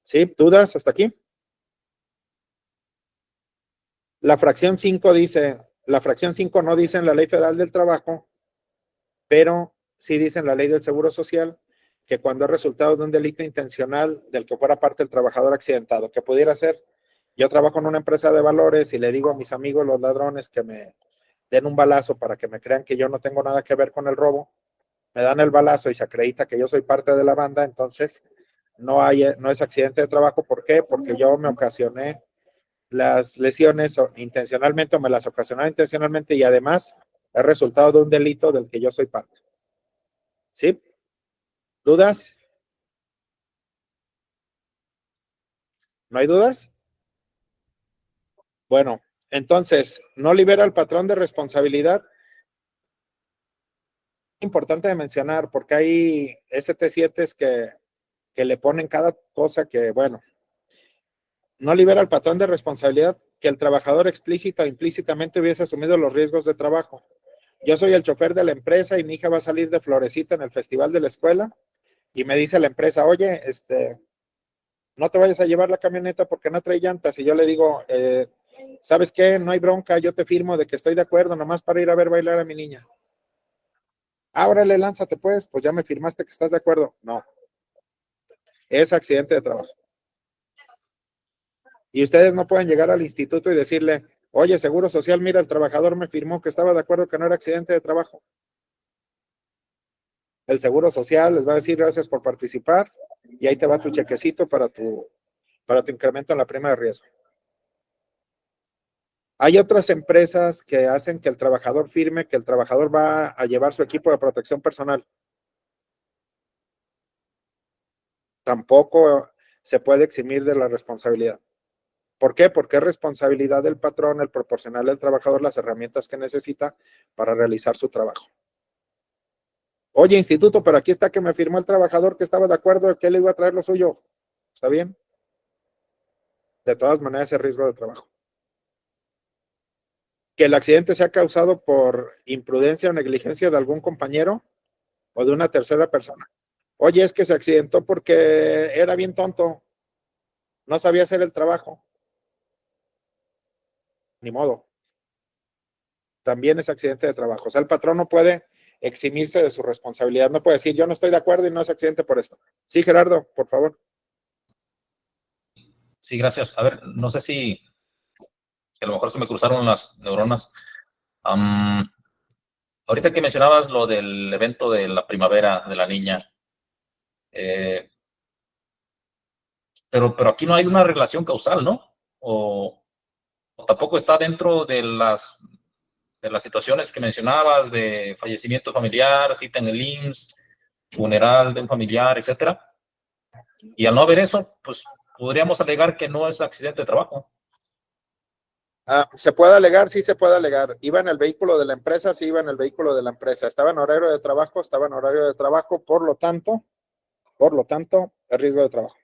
¿Sí? ¿Dudas hasta aquí? La fracción 5 dice, la fracción 5 no dice en la Ley Federal del Trabajo, pero sí dice en la Ley del Seguro Social que cuando es resultado de un delito intencional del que fuera parte el trabajador accidentado, que pudiera ser, yo trabajo en una empresa de valores y le digo a mis amigos los ladrones que me den un balazo para que me crean que yo no tengo nada que ver con el robo, me dan el balazo y se acredita que yo soy parte de la banda, entonces no es accidente de trabajo. ¿Por qué? Porque yo me ocasioné las lesiones intencionalmente o me las ocasioné intencionalmente y además es resultado de un delito del que yo soy parte. ¿Sí? ¿Dudas? ¿No hay dudas? Bueno, entonces, no libera al patrón de responsabilidad. Importante de mencionar porque hay ST7s que le ponen cada cosa que, bueno, no libera al patrón de responsabilidad que el trabajador explícita o implícitamente hubiese asumido los riesgos de trabajo. Yo soy el chofer de la empresa y mi hija va a salir de florecita en el festival de la escuela y me dice la empresa, oye, no te vayas a llevar la camioneta porque no trae llantas. Y yo le digo, ¿sabes qué? No hay bronca, yo te firmo de que estoy de acuerdo, nomás para ir a ver bailar a mi niña. Órale, lánzate pues ya me firmaste que estás de acuerdo. No, es accidente de trabajo. Y ustedes no pueden llegar al instituto y decirle, oye, Seguro Social, mira, el trabajador me firmó que estaba de acuerdo que no era accidente de trabajo. El Seguro Social les va a decir gracias por participar y ahí te va tu chequecito para tu incremento en la prima de riesgo. Hay otras empresas que hacen que el trabajador firme que el trabajador va a llevar su equipo de protección personal. Tampoco se puede eximir de la responsabilidad. ¿Por qué? Porque es responsabilidad del patrón el proporcionarle al trabajador las herramientas que necesita para realizar su trabajo. Oye, instituto, pero aquí está que me firmó el trabajador que estaba de acuerdo que él iba a traer lo suyo. ¿Está bien? De todas maneras, es riesgo de trabajo. Que el accidente sea causado por imprudencia o negligencia de algún compañero o de una tercera persona. Oye, es que se accidentó porque era bien tonto. No sabía hacer el trabajo. Ni modo. También es accidente de trabajo. O sea, el patrón no puede eximirse de su responsabilidad. No puede decir, yo no estoy de acuerdo y no es accidente por esto. Sí, Gerardo, por favor.
Sí, gracias. A ver, no sé si a lo mejor se me cruzaron las neuronas. Ahorita que mencionabas lo del evento de la primavera de la niña, eh, pero aquí no hay una relación causal, ¿no? O tampoco está dentro de las situaciones que mencionabas de fallecimiento familiar, cita en el IMSS, funeral de un familiar, etcétera. Y al no haber eso, pues podríamos alegar que no es accidente de trabajo.
¿Se puede alegar? Sí, se puede alegar. ¿Iba en el vehículo de la empresa? Sí, iba en el vehículo de la empresa. ¿Estaba en horario de trabajo? Estaba en horario de trabajo. Por lo tanto, el riesgo de trabajo.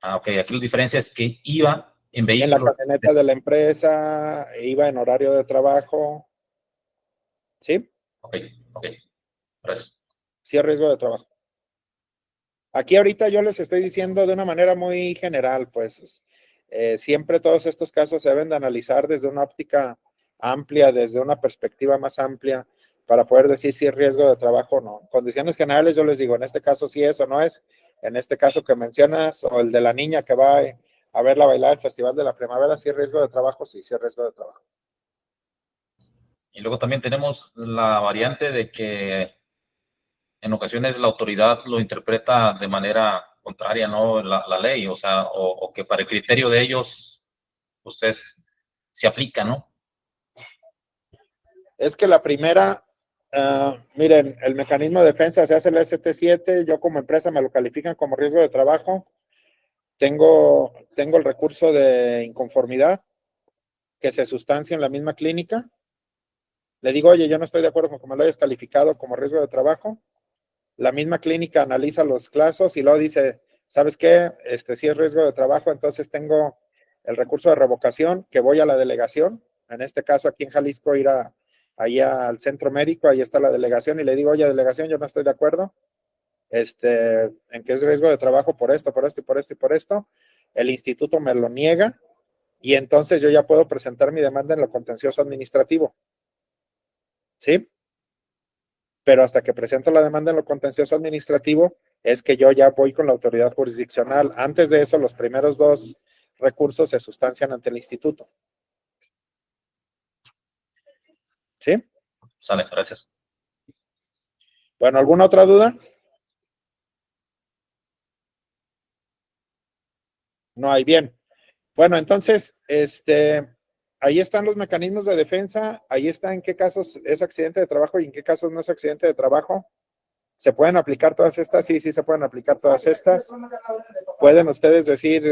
Ok, aquí la diferencia es que iba en
En la
vehículo.
camioneta de la empresa, iba en horario de trabajo. ¿Sí?
Ok, gracias.
Sí, el riesgo de trabajo. Aquí ahorita yo les estoy diciendo de una manera muy general, pues siempre todos estos casos se deben de analizar desde una óptica amplia, desde una perspectiva más amplia, para poder decir si es riesgo de trabajo o no. En condiciones generales yo les digo, en este caso sí es o no es, en este caso que mencionas, o el de la niña que va a verla bailar el Festival de la Primavera, si es riesgo de trabajo, sí es riesgo de trabajo.
Y luego también tenemos la variante de que en ocasiones la autoridad lo interpreta de manera contraria, ¿no? La ley, o sea, o que para el criterio de ellos, pues se aplica, ¿no?
Es que la primera, miren, el mecanismo de defensa se hace el ST7, yo como empresa me lo califican como riesgo de trabajo, tengo el recurso de inconformidad que se sustancia en la misma clínica, le digo, oye, yo no estoy de acuerdo con que me lo hayas calificado como riesgo de trabajo, la misma clínica analiza los casos y luego dice, ¿sabes qué? Sí es riesgo de trabajo, entonces tengo el recurso de revocación que voy a la delegación, en este caso aquí en Jalisco ir ahí al centro médico, ahí está la delegación y le digo, oye, delegación, yo no estoy de acuerdo, en que es riesgo de trabajo por esto, por esto y por esto y por esto, el instituto me lo niega y entonces yo ya puedo presentar mi demanda en lo contencioso administrativo, ¿sí? Pero hasta que presento la demanda en lo contencioso administrativo es que yo ya voy con la autoridad jurisdiccional. Antes de eso, los primeros dos recursos se sustancian ante el instituto. ¿Sí?
Sale, gracias.
Bueno, ¿alguna otra duda? No hay, bien. Bueno, entonces, ahí están los mecanismos de defensa, ahí está en qué casos es accidente de trabajo y en qué casos no es accidente de trabajo. ¿Se pueden aplicar todas estas? Sí, sí se pueden aplicar todas estas. Pueden ustedes decir,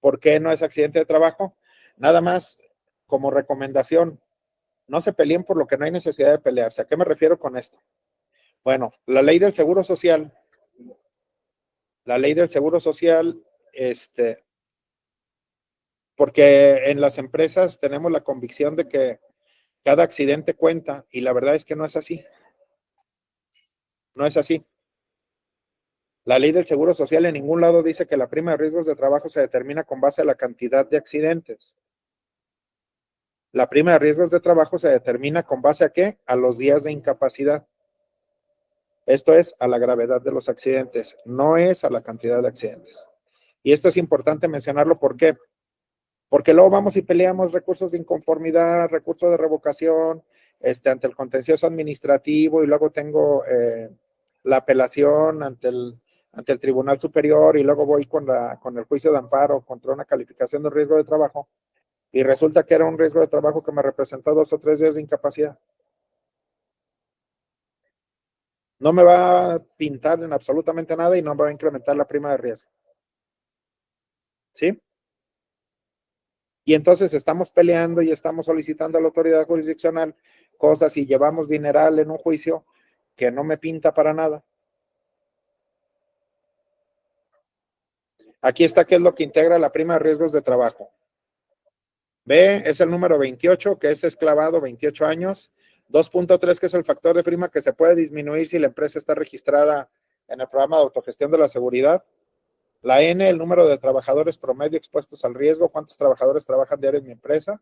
¿por qué no es accidente de trabajo? Nada más como recomendación, no se peleen por lo que no hay necesidad de pelearse. ¿A qué me refiero con esto? Bueno, la ley del Seguro Social, porque en las empresas tenemos la convicción de que cada accidente cuenta y la verdad es que no es así. No es así. La ley del Seguro Social en ningún lado dice que la prima de riesgos de trabajo se determina con base a la cantidad de accidentes. La prima de riesgos de trabajo se determina con base a ¿qué? A los días de incapacidad. Esto es a la gravedad de los accidentes, no es a la cantidad de accidentes. Y esto es importante mencionarlo, ¿por qué? Porque luego vamos y peleamos recursos de inconformidad, recursos de revocación, ante el contencioso administrativo y luego tengo la apelación ante el Tribunal Superior y luego voy con el juicio de amparo contra una calificación de riesgo de trabajo y resulta que era un riesgo de trabajo que me representó 2 o 3 días de incapacidad. No me va a pintar en absolutamente nada y no me va a incrementar la prima de riesgo. ¿Sí? Y entonces estamos peleando y estamos solicitando a la autoridad jurisdiccional cosas y llevamos dineral en un juicio que no me pinta para nada. Aquí está qué es lo que integra la prima de riesgos de trabajo. B es el número 28, que es esclavado, 28 años. 2.3, que es el factor de prima que se puede disminuir si la empresa está registrada en el programa de autogestión de la seguridad. La N, el número de trabajadores promedio expuestos al riesgo, cuántos trabajadores trabajan diario en mi empresa.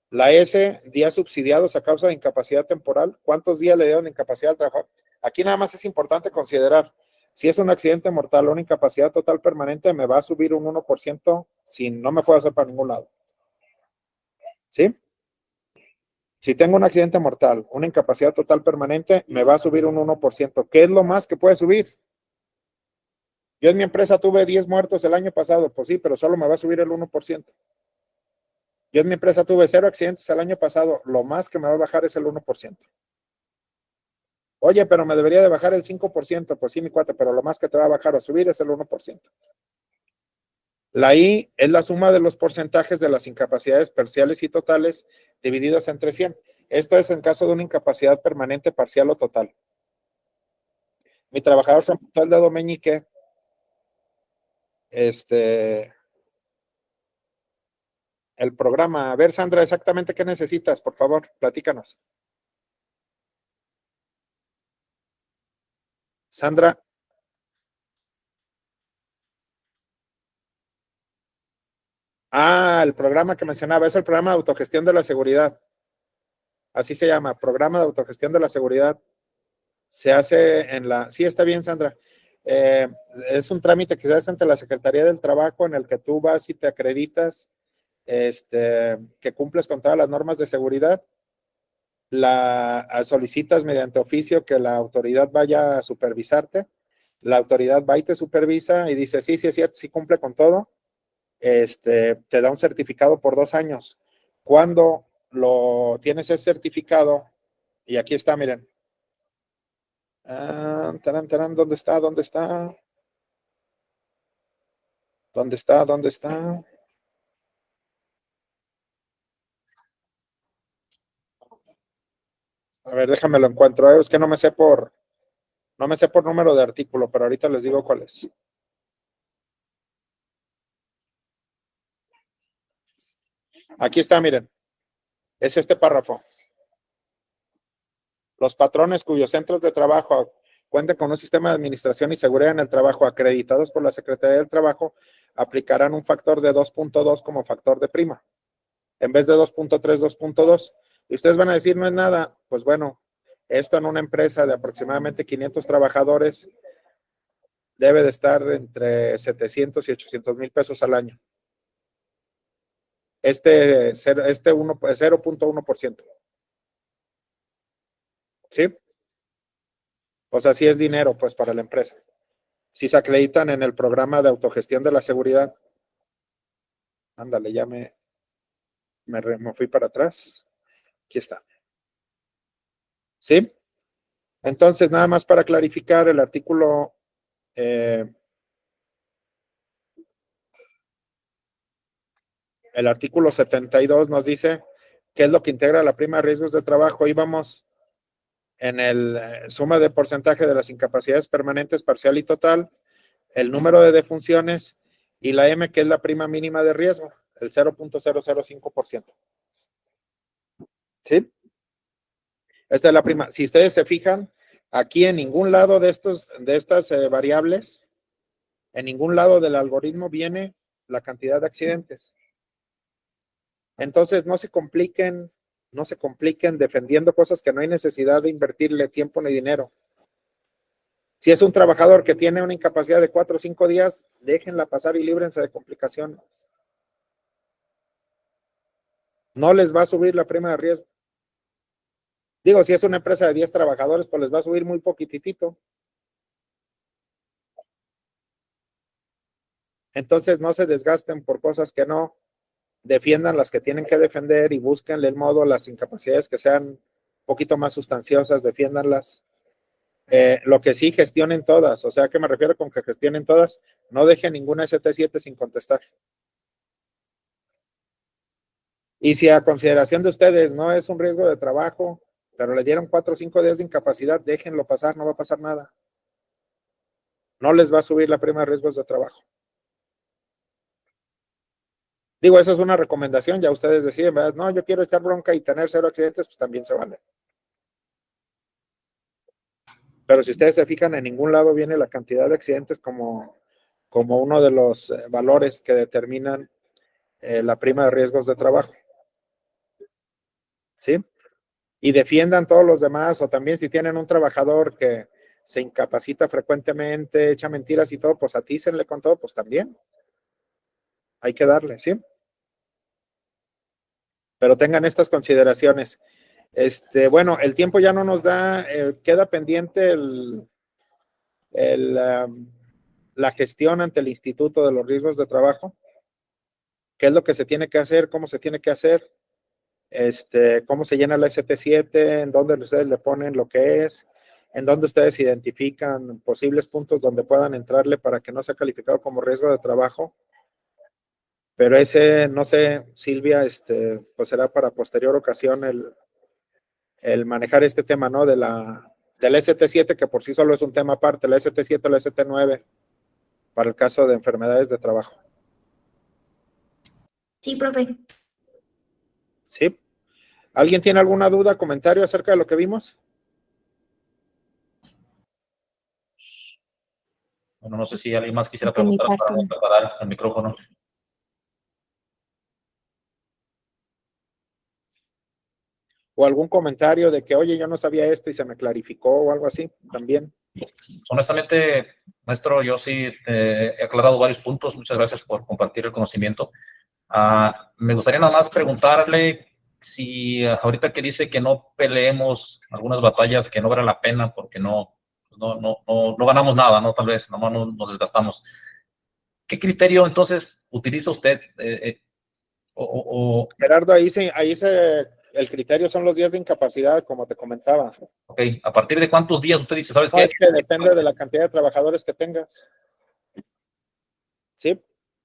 La S, días subsidiados a causa de incapacidad temporal. ¿Cuántos días le dieron de incapacidad al trabajador? Aquí nada más es importante considerar, si es un accidente mortal o una incapacidad total permanente, me va a subir un 1% si no me puedo hacer para ningún lado. ¿Sí? Si tengo un accidente mortal, una incapacidad total permanente, me va a subir un 1%. ¿Qué es lo más que puede subir? Yo en mi empresa tuve 10 muertos el año pasado. Pues sí, pero solo me va a subir el 1%. Yo en mi empresa tuve 0 accidentes el año pasado. Lo más que me va a bajar es el 1%. Oye, pero me debería de bajar el 5%. Pues sí, mi cuate, pero lo más que te va a bajar o subir es el 1%. La I es la suma de los porcentajes de las incapacidades parciales y totales divididos entre 100. Esto es en caso de una incapacidad permanente, parcial o total. Mi trabajador se apuntó el dedo meñique. El programa. A ver, Sandra, exactamente qué necesitas, por favor, platícanos. Sandra. El programa que mencionaba es el programa de autogestión de la seguridad. Así se llama, programa de autogestión de la seguridad. Se hace en la... Sí, está bien, Sandra. Es un trámite que se hace ante la Secretaría del Trabajo en el que tú vas y te acreditas que cumples con todas las normas de seguridad. Solicitas mediante oficio que la autoridad vaya a supervisarte. La autoridad va y te supervisa y dice, sí, sí es cierto, sí cumple con todo. Te da un certificado por 2 años. Cuando lo tienes ese certificado, y aquí está, miren. ¿Dónde está? ¿Dónde está? ¿Dónde está? ¿Dónde está? A ver, déjame lo encuentro. Es que no me sé por número de artículo, pero ahorita les digo cuál es. Aquí está, miren. Es este párrafo. Los patrones cuyos centros de trabajo cuenten con un sistema de administración y seguridad en el trabajo acreditados por la Secretaría del Trabajo aplicarán un factor de 2.2 como factor de prima, en vez de 2.3, 2.2. Y ustedes van a decir, no es nada. Pues bueno, esto en una empresa de aproximadamente 500 trabajadores debe de estar entre 700 y 800 mil pesos al año. 0.1%. ¿Sí? Pues así es dinero, pues, para la empresa. Si se acreditan en el programa de autogestión de la seguridad. Ándale, ya me fui para atrás. Aquí está. ¿Sí? Entonces, nada más para clarificar, el artículo el artículo 72 nos dice qué es lo que integra la prima de riesgos de trabajo. Y vamos en el suma de porcentaje de las incapacidades permanentes, parcial y total, el número de defunciones y la M, que es la prima mínima de riesgo, el 0.005%. ¿Sí? Esta es la prima. Si ustedes se fijan, aquí en ningún lado de estas variables, en ningún lado del algoritmo viene la cantidad de accidentes. Entonces, no se compliquen defendiendo cosas que no hay necesidad de invertirle tiempo ni dinero. Si es un trabajador que tiene una incapacidad de 4 o 5 días, déjenla pasar y líbrense de complicaciones. No les va a subir la prima de riesgo. Digo, si es una empresa de 10 trabajadores, pues les va a subir muy poquitito. Entonces, no se desgasten por cosas que no. Defiendan las que tienen que defender y búsquenle el modo, las incapacidades que sean un poquito más sustanciosas, defiéndanlas. Lo que sí, gestionen todas. O sea, ¿a qué me refiero con que gestionen todas? No dejen ninguna ST7 sin contestar. Y si a consideración de ustedes no es un riesgo de trabajo, pero le dieron 4 o 5 días de incapacidad, déjenlo pasar, no va a pasar nada. No les va a subir la prima de riesgos de trabajo. Digo, eso es una recomendación, ya ustedes deciden, ¿verdad? No, yo quiero echar bronca y tener 0 accidentes, pues también se vale. Pero si ustedes se fijan, en ningún lado viene la cantidad de accidentes como uno de los valores que determinan la prima de riesgos de trabajo. ¿sí? Y defiendan todos los demás, o también si tienen un trabajador que se incapacita frecuentemente, echa mentiras y todo, pues atícenle con todo, pues también. Hay que darle, ¿sí? Pero tengan estas consideraciones. Bueno, el tiempo ya no nos da, queda pendiente la gestión ante el Instituto de los Riesgos de Trabajo. ¿Qué es lo que se tiene que hacer? ¿Cómo se tiene que hacer? Cómo se llena la ST7, en dónde ustedes le ponen lo que es, en dónde ustedes identifican posibles puntos donde puedan entrarle para que no sea calificado como riesgo de trabajo. Pero ese, no sé, Silvia, pues será para posterior ocasión el manejar este tema, ¿no? Del ST7, que por sí solo es un tema aparte, la ST7 o la ST9, para el caso de enfermedades de trabajo.
Sí, profe.
¿Sí? ¿Alguien tiene alguna duda, comentario acerca de lo que vimos?
Bueno, no sé si alguien más quisiera
De mi
preguntar para
parte, no.
preparar el micrófono.
O algún comentario de que, oye, yo no sabía esto y se me clarificó o algo así, también.
Honestamente, maestro, yo sí he aclarado varios puntos. Muchas gracias por compartir el conocimiento. Me gustaría nada más preguntarle si ahorita que dice que no peleemos algunas batallas que no vale la pena porque no ganamos nada, ¿no? Tal vez, nomás nos desgastamos. ¿Qué criterio entonces utiliza usted?
Gerardo, el criterio son los días de incapacidad, como te comentaba.
Ok, ¿a partir de cuántos días usted dice, sabes
No,
qué?
es que depende de la cantidad de trabajadores que tengas. ¿Sí?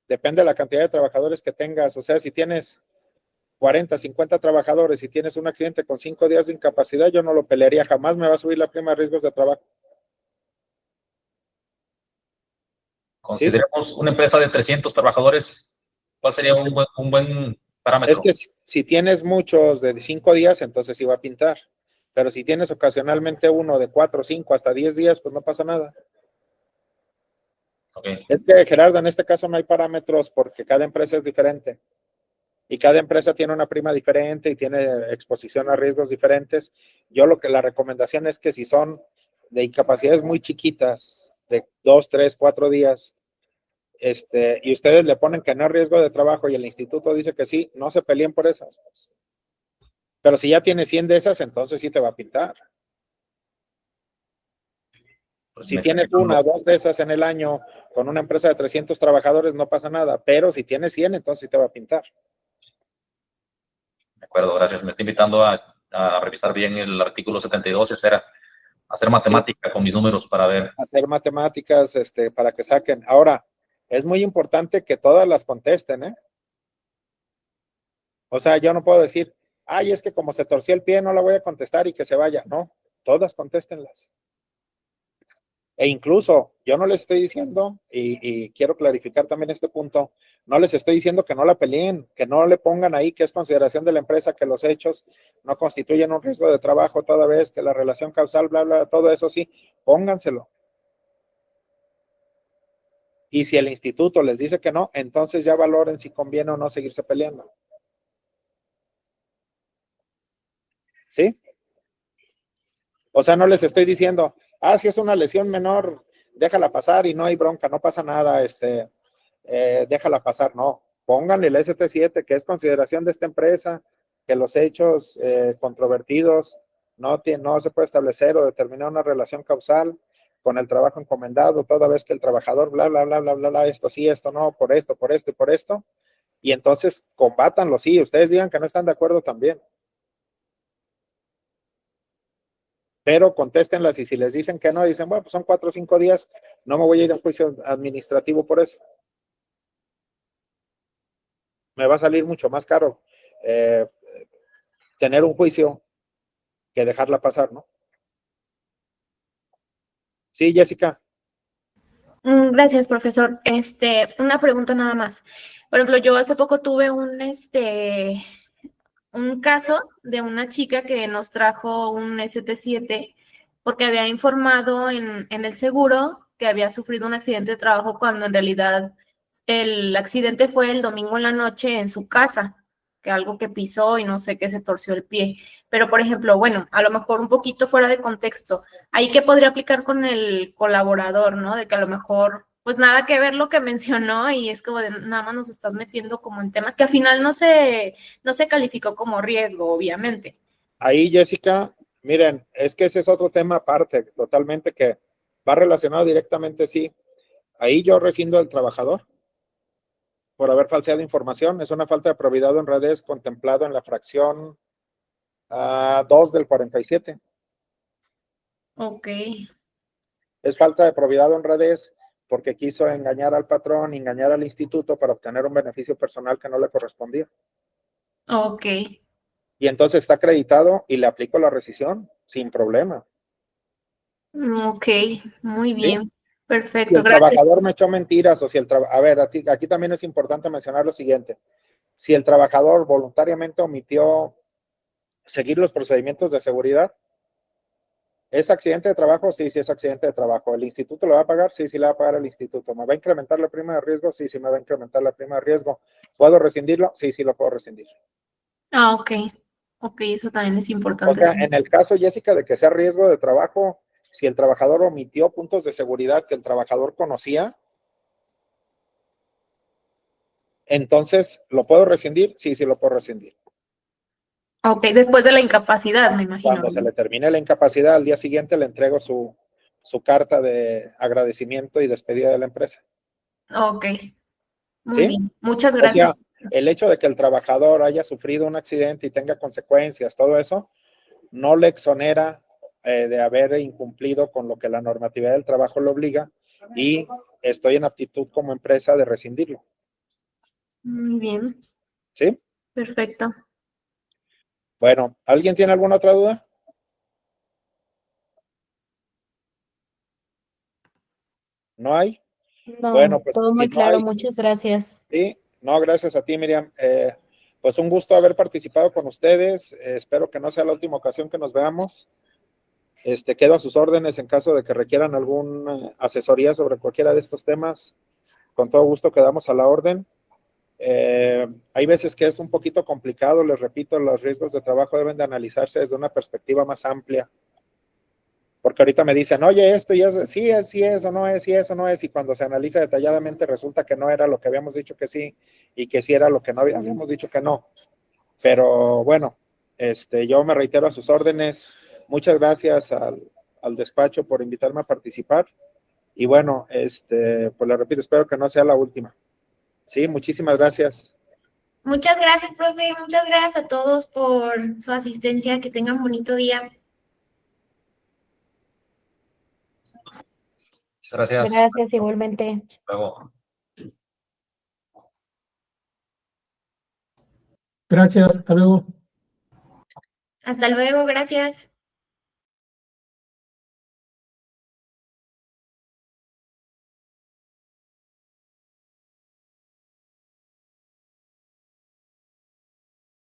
Depende de la cantidad de trabajadores que tengas. O sea, si tienes 40, 50 trabajadores y tienes un accidente con 5 días de incapacidad, yo no lo pelearía. Jamás me va a subir la prima de riesgos de trabajo.
Consideremos una empresa de 300 trabajadores, ¿cuál sería un buen parámetro?
Es que si tienes muchos de 5 días, entonces sí va a pintar. Pero si tienes ocasionalmente uno de 4, 5, hasta 10 días, pues no pasa nada.
Okay.
Es que, Gerardo, en este caso no hay parámetros porque cada empresa es diferente. Y cada empresa tiene una prima diferente y tiene exposición a riesgos diferentes. La recomendación es que si son de incapacidades muy chiquitas, de 2, 3, 4 días, y ustedes le ponen que no es riesgo de trabajo y el instituto dice que sí, no se peleen por esas. Pues. Pero si ya tienes 100 de esas, entonces sí te va a pintar. Pues si tienes una o dos de esas en el año con una empresa de 300 trabajadores, no pasa nada. Pero si tienes 100, entonces sí te va a pintar.
De acuerdo, gracias. Me está invitando a revisar bien el artículo 72 y hacer matemática con mis números para ver.
Hacer matemáticas para que saquen. Ahora, es muy importante que todas las contesten, ¿eh? O sea, yo no puedo decir, ay, es que como se torció el pie, no la voy a contestar y que se vaya. No, todas contéstenlas. E incluso, yo no les estoy diciendo, y quiero clarificar también este punto, no les estoy diciendo que no la peleen, que no le pongan ahí que es consideración de la empresa, que los hechos no constituyen un riesgo de trabajo toda vez, que la relación causal, bla, bla, todo eso sí, pónganselo. Y si el instituto les dice que no, entonces ya valoren si conviene o no seguirse peleando. ¿Sí? O sea, no les estoy diciendo, si es una lesión menor, déjala pasar y no hay bronca, no pasa nada, déjala pasar, no. Pónganle el ST7, que es consideración de esta empresa, que los hechos controvertidos no se puede establecer o determinar una relación causal con el trabajo encomendado, toda vez que el trabajador, bla, bla, bla, bla, bla, bla, esto sí, esto no, por esto y por esto. Y entonces combátanlo, sí, ustedes digan que no están de acuerdo también. Pero contéstenlas y si les dicen que no, dicen, bueno, pues son 4 o 5 días, no me voy a ir a un juicio administrativo por eso. Me va a salir mucho más caro tener un juicio que dejarla pasar, ¿no? Sí, Jessica.
Gracias, profesor. Una pregunta nada más. Por ejemplo, yo hace poco tuve un caso de una chica que nos trajo un ST7 porque había informado en el seguro que había sufrido un accidente de trabajo cuando en realidad el accidente fue el domingo en la noche en su casa. que algo que pisó y no sé, que se torció el pie. Pero, por ejemplo, bueno, a lo mejor un poquito fuera de contexto, ahí que podría aplicar con el colaborador, ¿no? De que a lo mejor, pues nada que ver lo que mencionó y es como de nada más nos estás metiendo como en temas que al final no se calificó como riesgo, obviamente.
Ahí, Jessica, miren, es que ese es otro tema aparte, totalmente que va relacionado directamente, sí. Ahí yo rescindo al trabajador por haber falseado información. Es una falta de probidad en redes contemplado en la fracción 2 del 47.
Ok.
Es falta de probidad en redes porque quiso engañar al patrón, engañar al instituto para obtener un beneficio personal que no le correspondía.
Ok.
Y entonces está acreditado y le aplico la rescisión sin problema.
Ok, muy
¿Sí?
bien.
Si
Perfecto,
el
gracias.
trabajador me echó mentiras o si el trabajador, a ver, aquí también es importante mencionar lo siguiente. Si el trabajador voluntariamente omitió seguir los procedimientos de seguridad, ¿es accidente de trabajo? Sí, sí es accidente de trabajo. ¿El instituto lo va a pagar? Sí, sí le va a pagar el instituto. ¿Me va a incrementar la prima de riesgo? Sí, sí me va a incrementar la prima de riesgo. ¿Puedo rescindirlo? Sí, sí lo puedo rescindir.
Ah, ok. Ok, eso también es
O
importante.
sea, en el caso, Jessica, de que sea riesgo de trabajo, si el trabajador omitió puntos de seguridad que el trabajador conocía, entonces, ¿lo puedo rescindir? Sí, sí lo puedo rescindir.
Ok, después de la incapacidad, me imagino.
Cuando se le termine la incapacidad, al día siguiente le entrego su carta de agradecimiento y despedida de la empresa.
Ok, muy
¿Sí?
bien. Muchas
O
gracias.
sea, el hecho de que el trabajador haya sufrido un accidente y tenga consecuencias, todo eso, no le exonera de haber incumplido con lo que la normatividad del trabajo le obliga y estoy en aptitud como empresa de rescindirlo.
Muy bien,
¿Sí?
perfecto.
Bueno, ¿alguien tiene alguna otra duda? ¿No hay? Bueno,
No,
pues
todo
si
muy
no
claro,
hay,
muchas gracias.
sí, no, gracias a ti, Miriam. Pues un gusto haber participado con ustedes. Espero que no sea la última ocasión que nos veamos. Quedo a sus órdenes en caso de que requieran alguna asesoría sobre cualquiera de estos temas. Con todo gusto quedamos a la orden. Hay veces que es un poquito complicado, les repito, los riesgos de trabajo deben de analizarse desde una perspectiva más amplia. Porque ahorita me dicen, oye, esto y eso, sí es o no es, sí es o no es, y cuando se analiza detalladamente resulta que no era lo que habíamos dicho que sí, y que sí era lo que no habíamos dicho que no. Pero bueno, yo me reitero a sus órdenes. Muchas gracias al despacho por invitarme a participar. Y bueno, pues le repito, espero que no sea la última. Sí, muchísimas gracias.
Muchas gracias, profe. Muchas gracias a todos por su asistencia. Que tengan bonito día.
Muchas gracias.
Gracias igualmente.
Luego.
Gracias, hasta luego.
Hasta luego. Gracias.